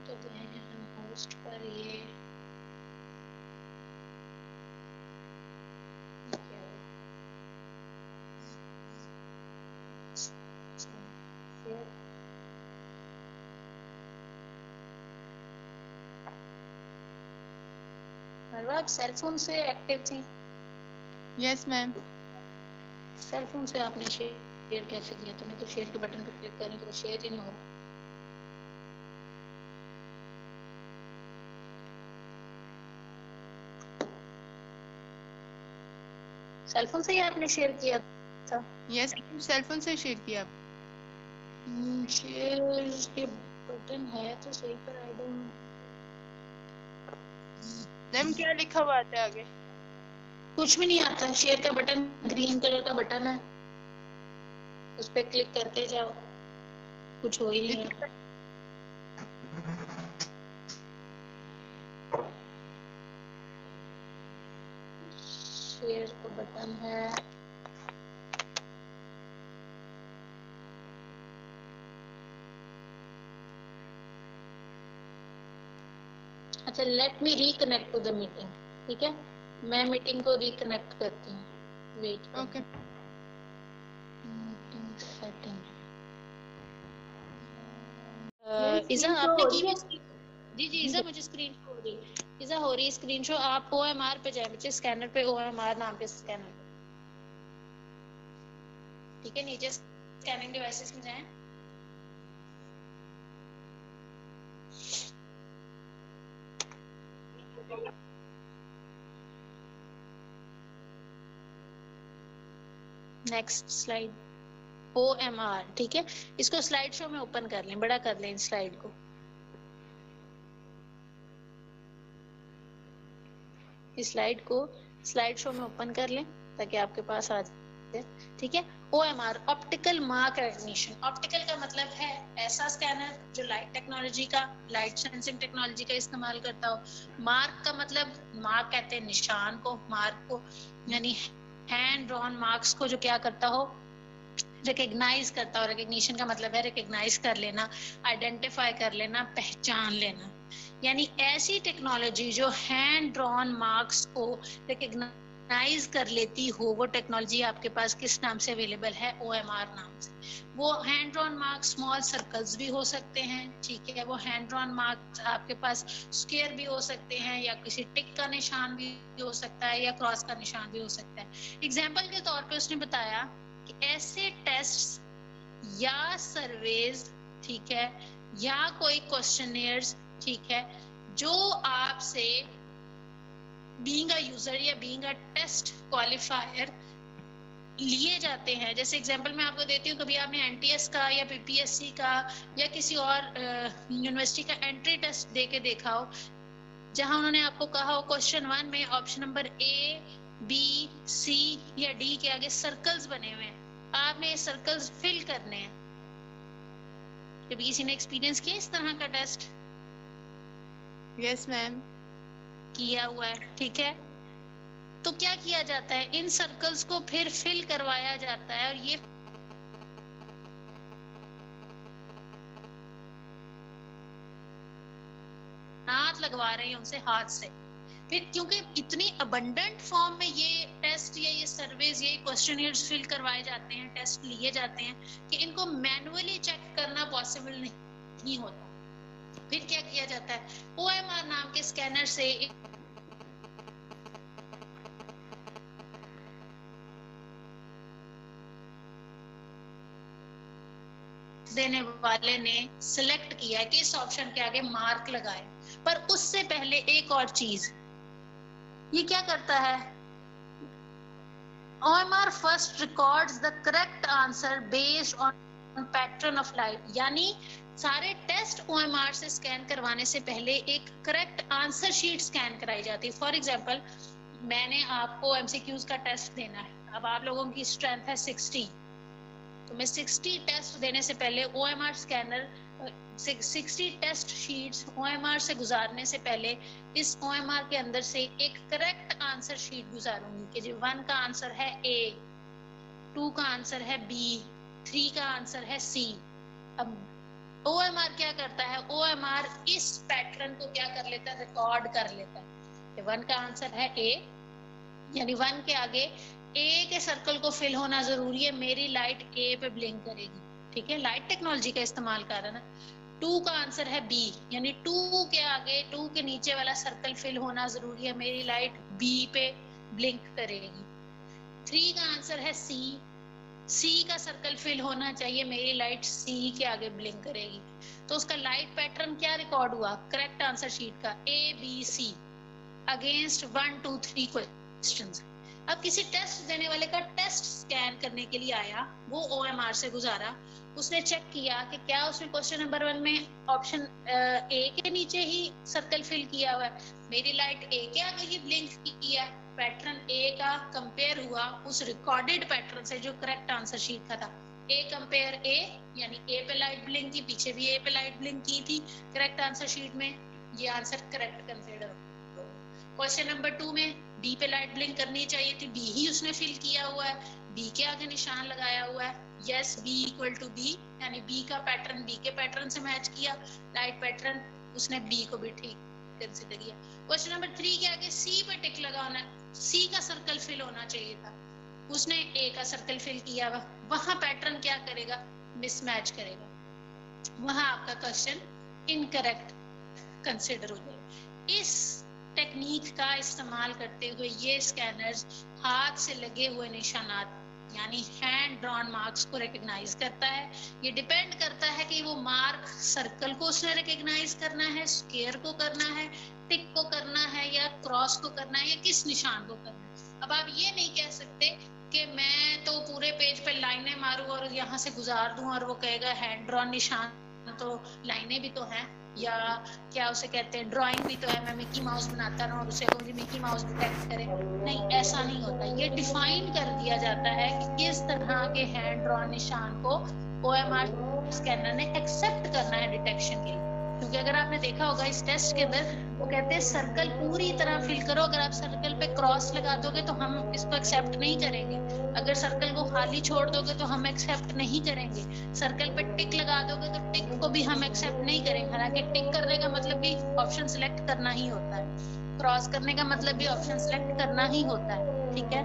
तो हम होस्ट पर ये शेयर। मरवा आप सेल फोन से एक्टिव थी? Yes ma'am. सेल फोन से आपने शेयर कैसे किया? तुमने तो शेयर के बटन पर क्लिक करने के बाद शेयर ही नहीं हो रहा। सेल फोन से ही आपने शेयर किया था? यस, सेल फोन से शेयर किया। शेयर के बटन है तो सही, पर आई डोंट। मैम क्या लिखा हुआ आता है आगे? कुछ भी नहीं आता। शेयर का बटन ग्रीन कलर का बटन है, उस पर क्लिक करते जाओ, कुछ हो ही नहीं रहा। शेयर का बटन है, अच्छा let me reconnect to the meeting. ठीक है, मैं मीटिंग को रिकनेक्ट करती हूँ। वेट। ओके। Meeting setting. मेरी इज़ा screen show आपने हो की रही भी? है? जी जी इज़ा, मुझे स्क्रीन शो हो रही है। इज़ा हो रही है स्क्रीन शो। आप OMR पे जाए बच्चे, स्कैनर पे OMR नाम के स्कैनर पे। ठीक है, नीचे स्कैनिंग डिवाइसेस में जाएं। Next slide. OMR। ठीक है, इसको स्लाइड शो में ओपन कर लें, बड़ा कर लें इस स्लाइड को। इस स्लाइड को स्लाइड शो में ओपन कर लें ताकि आपके पास आ जाए। ठीक है, OMR optical mark recognition. Optical का मतलब है ऐसा स्कैनर जो लाइट टेक्नोलॉजी का, लाइट सेंसिंग टेक्नोलॉजी का इस्तेमाल करता हो। मार्क का मतलब, मार्क कहते हैं निशान को, मार्क को यानी हैंड ड्रॉन मार्क्स को जो क्या करता हो, रिकग्नाइज करता हो। रिकग्निशन का मतलब है रिकग्नाइज कर लेना, आइडेंटिफाई कर लेना, पहचान लेना। यानी ऐसी टेक्नोलॉजी जो हैंड ड्रॉन मार्क्स को रिकग्नाइज कर लेती हो, वो टेक्नोलॉजी आपके पास किस नाम से अवेलेबल है? OMR नाम से। वो hand drawn marks small circles भी हो सकते हैं। ठीक है, वो हैंड ड्रॉन मार्क्स आपके पास स्क्वायर भी हो सकते हैं, या किसी टिक का निशान भी हो सकता है, या क्रॉस का निशान भी हो सकता है। एग्जाम्पल के तौर पे उसने बताया कि ऐसे टेस्ट या सर्वेज, ठीक है, या कोई क्वेश्चनियर्स, ठीक है, जो आपसे बीइंग अ यूजर या बीइंग अ टेस्ट क्वालिफायर लिए जाते हैं। जैसे एग्जांपल मैं आपको देती हूँ, कभी आपने NTS का या PPSC का या किसी और यूनिवर्सिटी का एंट्री टेस्ट दे के देखा हो, जहां उन्होंने आपको कहा हो क्वेश्चन 1 में option number A, B, C या D के आगे सर्कल्स बने हुए हैं, आपने ये सर्कल्स फिल करने हैं। कभी किसी ने एक्सपीरियंस किया इस तरह का टेस्ट? Yes ma'am. किया हुआ है। ठीक है, तो क्या किया जाता है, इन सर्कल्स को फिर फिल करवाया जाता है, और ये हाथ लगवा रहे हैं उनसे, हाथ से। फिर क्योंकि इतनी अबंडेंट फॉर्म में ये टेस्ट या ये सर्वेज, ये क्वेश्चनियर्स फिल करवाए जाते हैं, टेस्ट लिए जाते हैं, कि इनको मैनुअली चेक करना पॉसिबल नहीं होता। फिर क्या किया जाता है, OMR नाम के स्कैनर से देने वाले ने सिलेक्ट किया कि इस ऑप्शन के आगे मार्क लगाए। पर उससे पहले एक और चीज, ये क्या करता है, OMR first records the correct answer based on pattern of light। यानी सारे टेस्ट OMR से स्कैन करवाने से पहले एक करेक्ट आंसर शीट स्कैन कराई जाती है। फॉर एग्जांपल, मैंने आपको MCQs का टेस्ट देना है, अब आप लोगों की स्ट्रेंथ है 60, तो मैं 60 टेस्ट देने से पहले OMR scanner 60 test sheets OMR से गुजारने से पहले इस OMR के अंदर से एक करेक्ट आंसर शीट गुजारूंगी कि जो 1 का आंसर है A, 2 का आंसर है B, 3 का आंसर है C। अब OMR क्या करता है, OMR इस पैटर्न को क्या कर लेता है, रिकॉर्ड कर लेता है कि 1 का आंसर है A, यानी 1 के आगे A के सर्कल को फिल होना जरूरी है, मेरी लाइट A पे ब्लिंक करेगी। ठीक है, लाइट टेक्नोलॉजी का इस्तेमाल कर रहा है ना। 2 का आंसर है बी, यानी 2 के आगे 2 के नीचे वाला सर्कल फिल होना जरूरी है, मेरी लाइट बी पे ब्लिंक करेगी। 3 का आंसर है सी का सर्कल फिल होना चाहिए, मेरी लाइट सी के आगे ब्लिंक करेगी। तो उसका लाइट पैटर्न क्या रिकॉर्ड हुआ करेक्ट आंसर शीट का, A B C against 1 2 3 questions. अब किसी टेस्ट देने वाले का टेस्ट स्कैन करने के लिए आया, वो OMR से गुजारा, उसने चेक किया कि क्या उसने क्वेश्चन नंबर 1 में ऑप्शन ए के नीचे ही सर्कल फिल किया हुआ है, मेरी लाइट ए के आगे ही ब्लिंक किया है। पैटर्न ए का कंपेयर हुआ उस रिकॉर्डेड पैटर्न से जो करेक्ट आंसर शीट का था, ए कंपेयर ए, यानी ए पे लाइट ब्लिंक की, पीछे भी ए पे लाइट ब्लिंक की थी करेक्ट आंसर शीट में, ये answer correct consider. Question number 2 में बी पे लाइट ब्लिंक करनी चाहिए थी, बी ही उसने फिल किया हुआ है, बी के आगे निशान लगाया हुआ है, yes B equal to B, यानी बी का पैटर्न बी के पैटर्न से मैच किया, लाइट पैटर्न उसने बी को भी ठीक कंसीडर किया। क्वेश्चन नंबर 3 के आगे सी पे टिक लगाना है, सी का सर्कल फिल होना चाहिए था, उसने ए का सर्कल फिल किया हुआ, वहां पैटर्न क्या करेगा मिसमैच करेगा, वहां आपका क्वेश्चन इनकरेक्ट कंसीडर हो जाएगा। इस टेक्निक का इस्तेमाल करते हुए ये स्कैनर्स हाथ से लगे हुए निशानात यानी हैंड ड्रॉन मार्क्स को रिकॉग्नाइज करता है। ये डिपेंड करता है कि वो मार्क सर्कल को उसने रिकॉग्नाइज करना है, स्क्वायर को करना है, टिक को करना है, या क्रॉस को करना है, या किस निशान को करना है। अब आप ये नहीं कह सकते कि मैं तो पूरे पेज पे लाइनें मारूं और यहाँ से गुजार दूं और वो कहेगा हैंड ड्रॉन निशान तो लाइनें भी तो हैं, या क्या उसे कहते हैं ड्राइंग भी तो है, मैं मिकी माउस बनाता रहूं और उसे मुझे मिकी माउस डिटेक्ट करे। नहीं, ऐसा नहीं होता। ये डिफाइन कर दिया जाता है कि किस तरह के हैंड ड्रॉन निशान को OMR स्कैनर ने एक्सेप्ट करना है डिटेक्शन के लिए। क्योंकि अगर आपने देखा होगा इस टेस्ट के अंदर वो कहते हैं सर्कल पूरी तरह फिल करो, अगर आप सर्कल पे क्रॉस लगा दोगे तो हम इसको एक्सेप्ट नहीं करेंगे, अगर सर्कल को खाली छोड़ दोगे तो हम एक्सेप्ट नहीं करेंगे, सर्कल पे टिक लगा दोगे तो टिक को भी हम एक्सेप्ट नहीं करेंगे। हालांकि टिक करने का मतलब भी ऑप्शन सिलेक्ट करना ही होता है, क्रॉस करने का मतलब भी ऑप्शन सिलेक्ट करना ही होता है, ठीक है।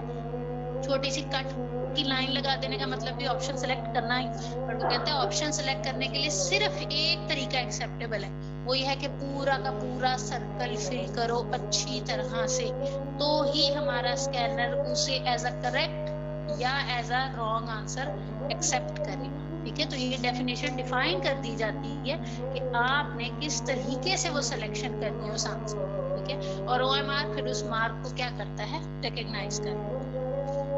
छोटी सी कट की लाइन लगा देने का मतलब भी ऑप्शन सेलेक्ट करना ही, पर वो कहते हैं ऑप्शन सेलेक्ट करने के लिए सिर्फ एक तरीका एक्सेप्टेबल है, वो ये है कि पूरा का पूरा सर्कल फिल करो अच्छी तरह से, तो ही हमारा स्कैनर उसे एज अ करेक्ट या as a wrong answer accept करेगा, ठीक है। तो ये डेफिनेशन डिफाइन कर दी जाती है कि आपने किस तरीके से वो सिलेक्शन करनी है उस आंसर, ठीक है। और OMR फिर उस मार्क को क्या करता है, रिकॉग्नाइज करता है।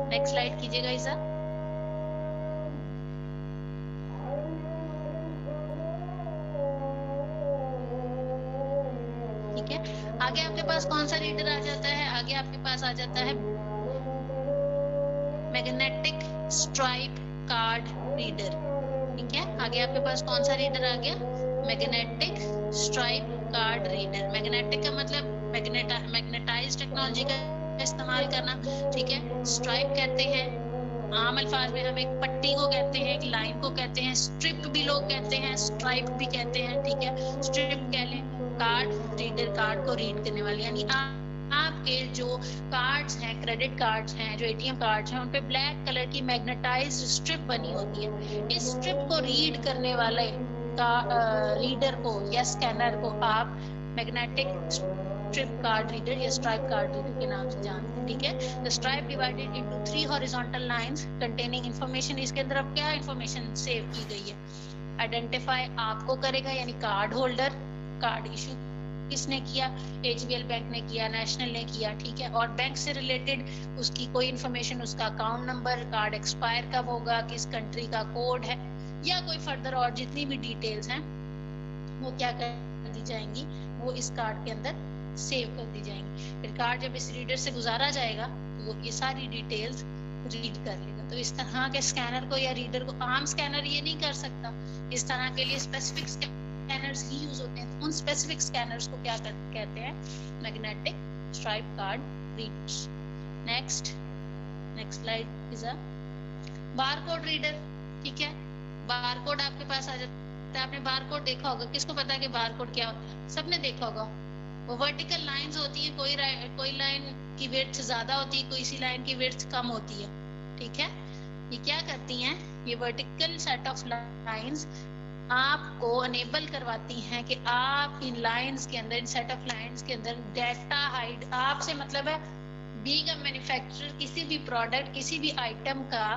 नेक्स्ट स्लाइड कीजिएगा इसा। ठीक है, आगे आपके पास कौन सा रीडर आ जाता है, आगे आपके पास आ जाता है मैग्नेटिक स्ट्राइप कार्ड रीडर, ठीक है। आगे आपके पास कौन सा रीडर आ गया, magnetic stripe card reader. Magnetic का मतलब मैग्नेटाइज्ड टेक्नोलॉजी का इस्तेमाल करना, ठीक है। स्ट्राइप कहते हैं आम अल्फाज में, हम एक पट्टी को कहते हैं, एक लाइन को कहते हैं, स्ट्रिप भी लोग कहते हैं, स्ट्राइप भी कहते हैं, ठीक है। स्ट्रिप कह लें, कार्ड रीडर कार्ड को रीड करने वाली, यानी आपके जो कार्ड्स हैं, क्रेडिट कार्ड्स हैं, जो ATM कार्ड्स हैं, उन पे ब्लैक कलर की मैग्नेटाइज्ड स्ट्रिप बनी होती है। इस स्ट्रिप को रीड करने वाले का रीडर को या स्कैनर को आप मैग्नेटिक स्ट्रिप कार्ड रीडर या स्ट्राइप कार्ड रीडर के नाम से जानते हैं, ठीक है। The stripe divided into 3 horizontal lines containing information. इसके अंदर अब क्या इंफॉर्मेशन सेव की गई है, आइडेंटिफाई आपको करेगा, यानी कार्ड होल्डर, कार्ड इशू किसने किया, HBL बैंक ने किया, नेशनल ने किया, ठीक है। और बैंक से रिलेटेड उसकी कोई इंफॉर्मेशन, उसका अकाउंट नंबर, कार्ड एक्सपायर कब होगा, किस कंट्री का कोड है, या कोई फर्दर और जितनी भी डिटेल्स हैं वो क्या कर दी जाएंगी, वो इस कार्ड के अंदर सेव कर दी जाएंगी। फिर कार्ड जब इस रीडर से गुजारा जाएगा तो वो ये सारी डिटेल्स रीड कर लेगा। तो इस तरह के स्कैनर को या रीडर को आम स्कैनर ये नहीं कर सकता, इस तरह के लिए स्पेसिफिक स्कैनर्स ही यूज होते हैं। उन स्पेसिफिक स्कैनर्स को क्या कहते हैं, magnetic stripe card readers. Next slide is a barcode reader, ठीक है। बारकोड आपके पास आ जाता है, आपने बारकोड देखा होगा, किसको पता है कि बारकोड क्या होता है, सबने देखा होगा। वो वर्टिकल लाइंस होती हैं, कोई लाइन की विड्थ ज्यादा होती है, कोई सी लाइन की विड्थ कम होती है, ठीक है। ये क्या करती हैं, ये वर्टिकल सेट ऑफ लाइंस आपको अनेबल करवाती हैं कि आप इन लाइंस के अंदर, इन सेट ऑफ लाइंस के अंदर डाटा हाइड, आपसे मतलब है बीइंग अ मैन्युफैक्चरर किसी भी प्रोडक्ट, किसी भी आइटम का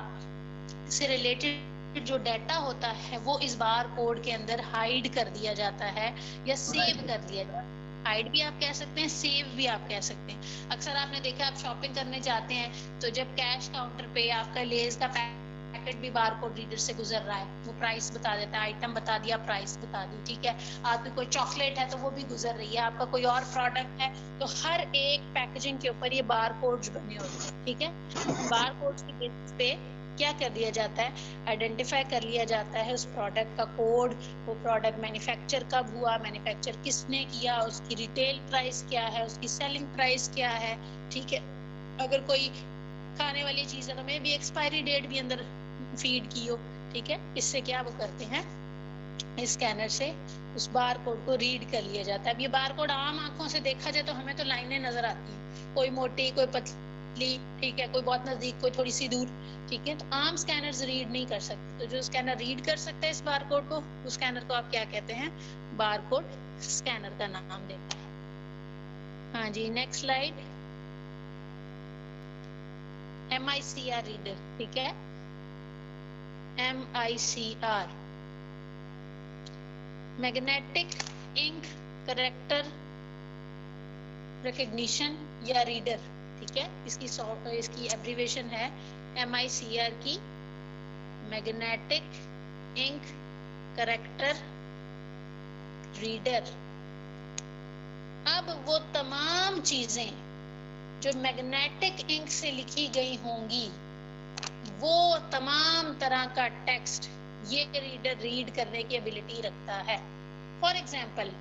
से रिलेटेड जो डाटा होता है वो इस बार कोड के अंदर हाइड कर दिया जाता है या सेव कर दिया जाता है। हाइड भी आप कह सकते हैं, सेव भी आप कह सकते हैं। अक्सर आपने देखा, आप शॉपिंग करने जाते हैं तो जब कैश काउंटर पे आपका लेज का पैकेट भी बारकोड रीडर से गुजर रहा है, वो प्राइस बता देता है, आइटम बता दिया, प्राइस बता दी, ठीक है। आपकी कोई चॉकलेट है तो वो भी गुजर रही है, आपका कोई और प्रोडक्ट है तो हर एक पैकेजिंग के ऊपर ये बारकोड्स बने होते हैं, ठीक है। बारकोड्स की बेसिस पे क्या कर दिया जाता है, आइडेंटिफाई कर लिया जाता है उस प्रोडक्ट का कोड, वो प्रोडक्ट मैन्युफैक्चर कब हुआ, मैन्युफैक्चर किसने किया, उसकी रिटेल प्राइस क्या है, उसकी सेलिंग प्राइस क्या है, ठीक है। अगर कोई खाने वाली चीज है तो मे भी एक्सपायरी डेट भी अंदर फीड की हो, ठीक है। इससे क्या वो करते हैं, इस स्कैनर से उस बार कोड को रीड कर लिया जाता है। अब ये बार कोड आम आंखों से देखा जाए तो हमें तो लाइनें नजर आती हैं, कोई मोटी कोई पतली, ठीक है, कोई बहुत नजदीक कोई थोड़ी सी दूर, ठीक है। तो आम स्कैनर्स रीड नहीं कर सकते, तो जो स्कैनर रीड कर सकता है इस बार कोड को, उस स्कैनर को आप क्या कहते हैं, बार कोड स्कैनर का नाम देता है। हाँ जी, नेक्स्ट स्लाइड। MICR रीडर, ठीक है, MICR magnetic ink character recognition या रीडर, ठीक है। इसकी एब्रीवेशन है MICR की, मैग्नेटिक इंक कैरेक्टर रीडर। अब वो तमाम चीजें जो मैग्नेटिक इंक से लिखी गई होंगी, वो तमाम तरह का टेक्स्ट ये रीडर रीड करने की एबिलिटी रखता है। फॉर एग्जाम्पल,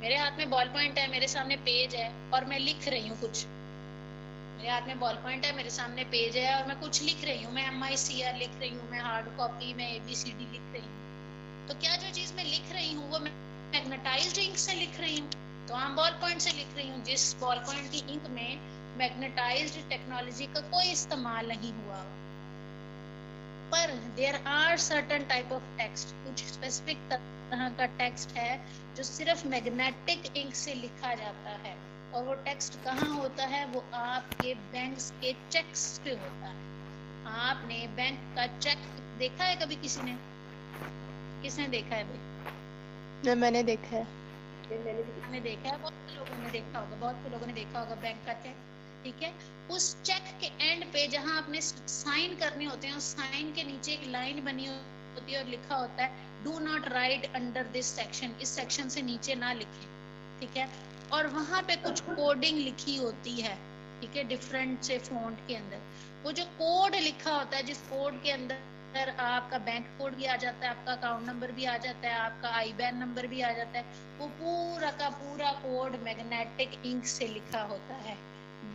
मेरे हाथ में बॉल पॉइंट है, मेरे सामने पेज है और मैं लिख रही हूँ कुछ, मेरे हाथ में बॉल पॉइंट है, मेरे सामने पेज है और मैं कुछ लिख रही हूँ, मैं MICR लिख रही हूँ, मैं हार्ड कॉपी में ABCD लिख रही हूँ। तो क्या जो चीज मैं लिख रही हूँ वो मैग्नेटाइज्ड इंक से लिख रही हूँ, तो आम बॉल पॉइंट से लिख रही हूँ। जिस बॉल पॉइंट की इंक में मैग्नेटाइज्ड टेक्नोलॉजी का कोई इस्तेमाल नहीं हुआ, पर there are certain type of text, कुछ स्पेसिफिक तरह का टेक्स्ट है जो सिर्फ मैग्नेटिक इंक से लिखा जाता है। और वो टेक्स्ट कहाँ होता है, वो आपके बैंक के चेक्स पे होता है। आपने बैंक का चेक देखा है कभी, किसी ने, किसने देखा है भाई? मैंने देखा है, मैंने देखा है, बहुत से लोगों ने देखा होगा, बहुत से लोगों ने देखा होगा बैंक का चेक, ठीक है। उस चेक के एंड पे जहां आपने साइन करने होते हैं, उस साइन के नीचे एक लाइन बनी होती है और लिखा होता है do not right under this section, इस सेक्शन से नीचे ना लिखें, ठीक है। और वहां पे कुछ कोडिंग लिखी होती है, ठीक है, डिफरेंट से फॉन्ट के अंदर। वो जो कोड लिखा होता है, जिस कोड के अंदर आपका बैंक कोड भी आ जाता है, आपका अकाउंट नंबर भी आ जाता है, आपका IBAN नंबर भी आ जाता है, वो पूरा का पूरा कोड मैग्नेटिक इंक से लिखा होता है।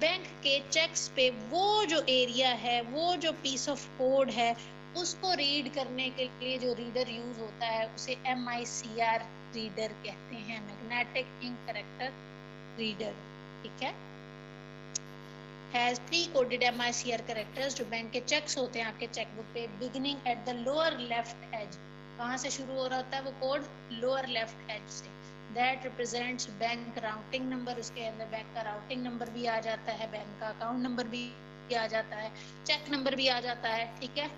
बैंक के चेक्स पे वो जो एरिया है, वो जो पीस ऑफ कोड है, उसको रीड करने के लिए जो रीडर यूज होता है उसे MICR रीडर कहते हैं, मैग्नेटिक इंक कैरेक्टर रीडर, ठीक है। Has pre coded MICR characters, जो बैंक के चेक्स होते हैं आपके चेकबुक पे, beginning at the lower left edge, कहाँ से शुरू हो रहा होता है वो कोड, लोअर लेफ्ट एज से। That represents bank routing number, उसके अंदर बैंक का राउटिंग नंबर भी आ जाता है, बैंक का अकाउंट नंबर भी आ जाता है, चेक नंबर भी आ जाता है, ठीक है।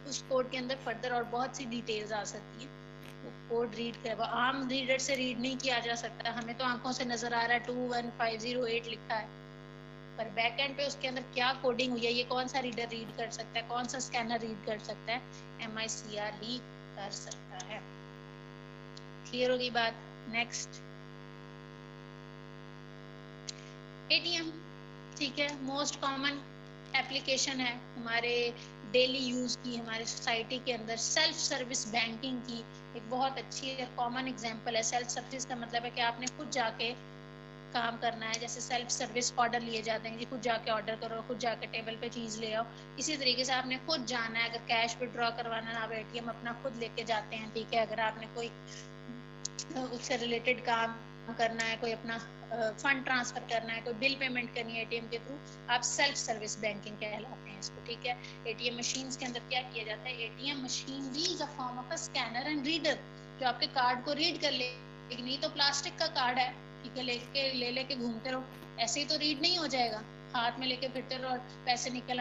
उस कोड के अंदर फर्दर और बहुत सी डिटेल्स आ सकती है। वो कोड रीड कर, आम रीडर से रीड नहीं किया जा सकता, हमें तो आंखों से नजर आ रहा है 21508 लिखा है, पर बैक एंड पे उसके अंदर क्या कोडिंग हुई है, ये कौन सा रीडर रीड कर सकता है, कौन सा स्कैनर रीड कर सकता है, MICR ही कर सकता है। क्लियर होगी बात? नेक्स्ट, ATM, ठीक है, मोस्ट कॉमन एप्लीकेशन है हमारे डेली यूज की, हमारे सोसाइटी के अंदर सेल्फ सर्विस बैंकिंग की एक बहुत अच्छी और कॉमन एग्जांपल है। सेल्फ सर्विस का मतलब है कि आपने खुद जाके काम करना है, जैसे सेल्फ सर्विस ऑर्डर लिए जाते हैं कि खुद जाके ऑर्डर करो, खुद जाके टेबल पे चीज ले आओ, इसी तरीके से आपने खुद जाना है। अगर कैश विड्रॉ करवाना है, आप ATM अपना खुद लेके जाते हैं, ठीक है। अगर आपने कोई उससे रिलेटेड काम करना है, कोई अपना फंड ट्रांसफर करना है, कोई बिल पेमेंट करनी है एटीएम के थ्रू, आप सेल्फ सर्विस बैंकिंग कहलाते हैं इसको, ठीक है। एटीएम मशीन्स के अंदर क्या किया जाता है, एटीएम मशीन भी is a form of a scanner and reader, जो आपके कार्ड को रीड कर ले, लेकिन नहीं तो प्लास्टिक का कार्ड है, ठीक है, लेके घूमते रहो, ऐसे ही तो रीड नहीं हो जाएगा, हाथ में लेके फिरते रहो और पैसे निकल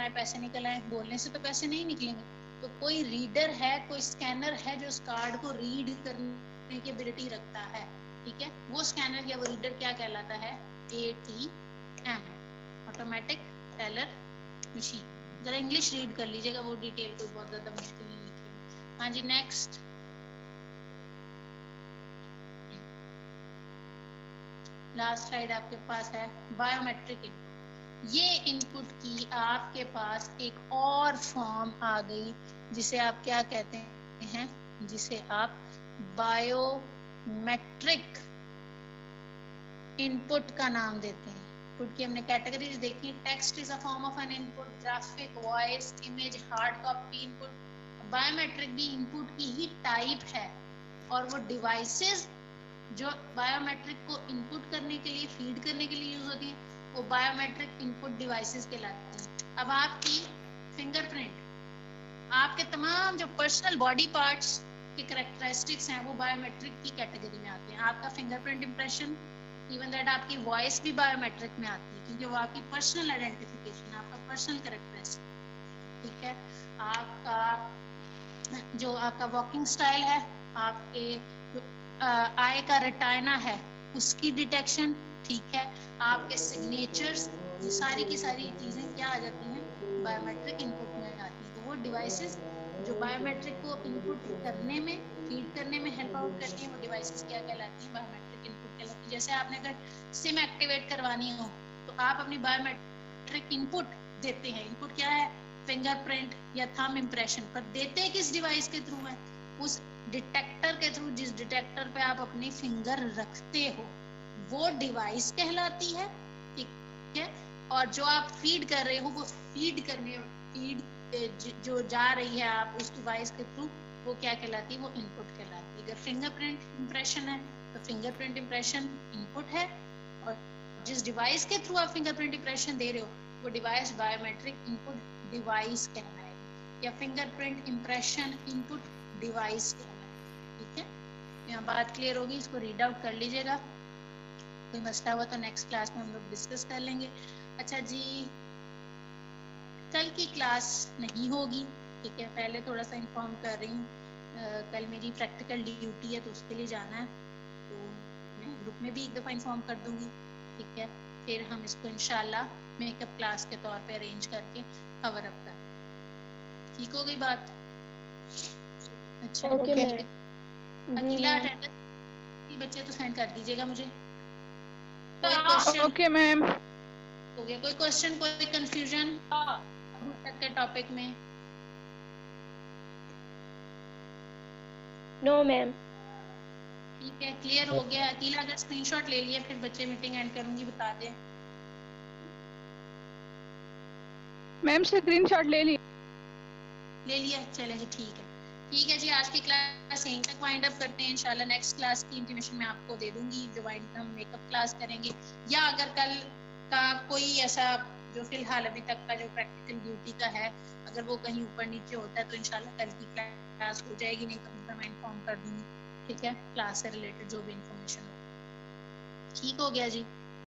आए, बोलने से तो पैसे नहीं निकलेंगे। तो कोई रीडर है, कोई स्कैनर है जो उस कार्ड को रीड करने की एबिलिटी रखता है, ठीक है, वो स्कैनर या वो रीडर क्या कहलाता है, एटीएम, ऑटोमेटिक टेलर मशीन। जरा इंग्लिश रीड कर लीजिएगा, वो डिटेल कोई बहुत ज्यादा मुश्किल नहीं लिखी। हाँ जी, नेक्स्ट लास्ट स्लाइड आपके पास है बायोमेट्रिक इनपुट। ये इनपुट की आपके पास एक और फॉर्म आ गई जिसे आप क्या कहते हैं, जिसे आप बायोमेट्रिक इनपुट का नाम देते हैं। इनपुट की हमने कैटेगरीज देखी, text is a form of N input, graphic, voice, image, hard copy input. Biometric भी इनपुट की ही टाइप है और वो डिवाइसेस जो बायोमेट्रिक को इनपुट करने के लिए, फीड करने के लिए यूज होती है, वो बायोमेट्रिक इनपुट डिवाइसेस कहलाती हैं। अब आपकी फिंगरप्रिंट, आपके तमाम जो पर्सनल बॉडी पार्ट्स के कैरेक्टरिस्टिक्स हैं वो बायोमेट्रिक की कैटेगरी में आते हैं। आपका फिंगरप्रिंट इंप्रेशन, इवन दैट आपकी वॉइस भी बायोमेट्रिक में आती है, क्योंकि वो आपकी पर्सनल आइडेंटिफिकेशन, आपका पर्सनल कैरेक्टरिस्टिक, ठीक है। आपका जो आपका वॉकिंग स्टाइल है, आपके आई का रेटाइना है उसकी डिटेक्शन, ठीक है, आपके सिग्नेचर्स, ये सारी की सारी चीजें क्या आ जाती हैं, बायोमेट्रिक इनपुट में आती हैं। तो वो डिवाइसेस जो बायोमेट्रिक को इनपुट करने में, फीड करने में हेल्प आउट करती हैं, वो डिवाइसेस क्या कहलाती हैं, बायोमेट्रिक इनपुट कहलाती है। जैसे आपने अगर सिम एक्टिवेट करवानी हो तो आप अपनी बायोमेट्रिक इनपुट देते हैं। इनपुट क्या है, फिंगरप्रिंट या थंब इंप्रेशन, पर देते किस डिवाइस के थ्रू है, उस डिटेक्टर के थ्रू, जिस डिटेक्टर पे आप अपनी फिंगर रखते हो वो डिवाइस कहलाती है, ठीक है। और जो आप फीड कर रहे हो वो फीड जो जा रही है आप उस डिवाइस के थ्रू, वो क्या कहलाती है, वो इनपुट कहलाती है। अगर फिंगरप्रिंट इंप्रेशन है तो फिंगरप्रिंट इंप्रेशन इनपुट है, और जिस डिवाइस के थ्रू आप फिंगरप्रिंट इंप्रेशन दे रहे हो वो डिवाइस बायोमेट्रिक इनपुट डिवाइस कहलाएगी, या फिंगरप्रिंट इंप्रेशन इनपुट डिवाइस कहलाएगी, ठीक है। यहाँ बात क्लियर होगी, इसको रीड आउट कर लीजिएगा, कोई मसला हुआ तो नेक्स्ट क्लास में हम लोग डिस्कस कर लेंगे। अच्छा जी, कल की क्लास नहीं होगी, ठीक है, पहले थोड़ा सा इन्फॉर्म कर रही हूँ, कल मेरी प्रैक्टिकल ड्यूटी है तो उसके लिए जाना है, तो मैं ग्रुप में भी एक दफ़ा इन्फॉर्म कर दूंगी, ठीक है। फिर हम इसको इंशाल्लाह मेकअप क्लास के तौर पे अरेंज करके कवर अप कर, ठीक हो गई बात। अच्छा अकेला अटेंडेंस बच्चे तो सेंड कर दीजिएगा मुझे। Okay ma'am. हो गया कोई क्वेश्चन, कोई कंफ्यूजन तक के टॉपिक में? No ma'am. ठीक है, क्लियर हो गया। अकेला अगर स्क्रीनशॉट ले लिया फिर बच्चे मीटिंग एंड करूंगी, बता दें। मैम स्क्रीनशॉट ले लिया, चलेगा, ठीक है जी। आज की क्लास यहीं तक वाइंड अप करते हैं। इंशाल्लाह नेक्स्ट क्लास की इंटीमेशन मैं आपको दे दूंगी, जो वाइंड हम मेकअप क्लास करेंगे, या अगर कल का कोई ऐसा जो फिलहाल अभी तक का जो प्रैक्टिकल ड्यूटी का है, अगर वो कहीं ऊपर नीचे होता है तो इंशाल्लाह कल की क्लास हो जाएगी, नहीं तो मैं इन्फॉर्म कर दूंगी, ठीक है, क्लास से रिलेटेड जो भी इंफॉर्मेशन हो। ठीक हो गया जी।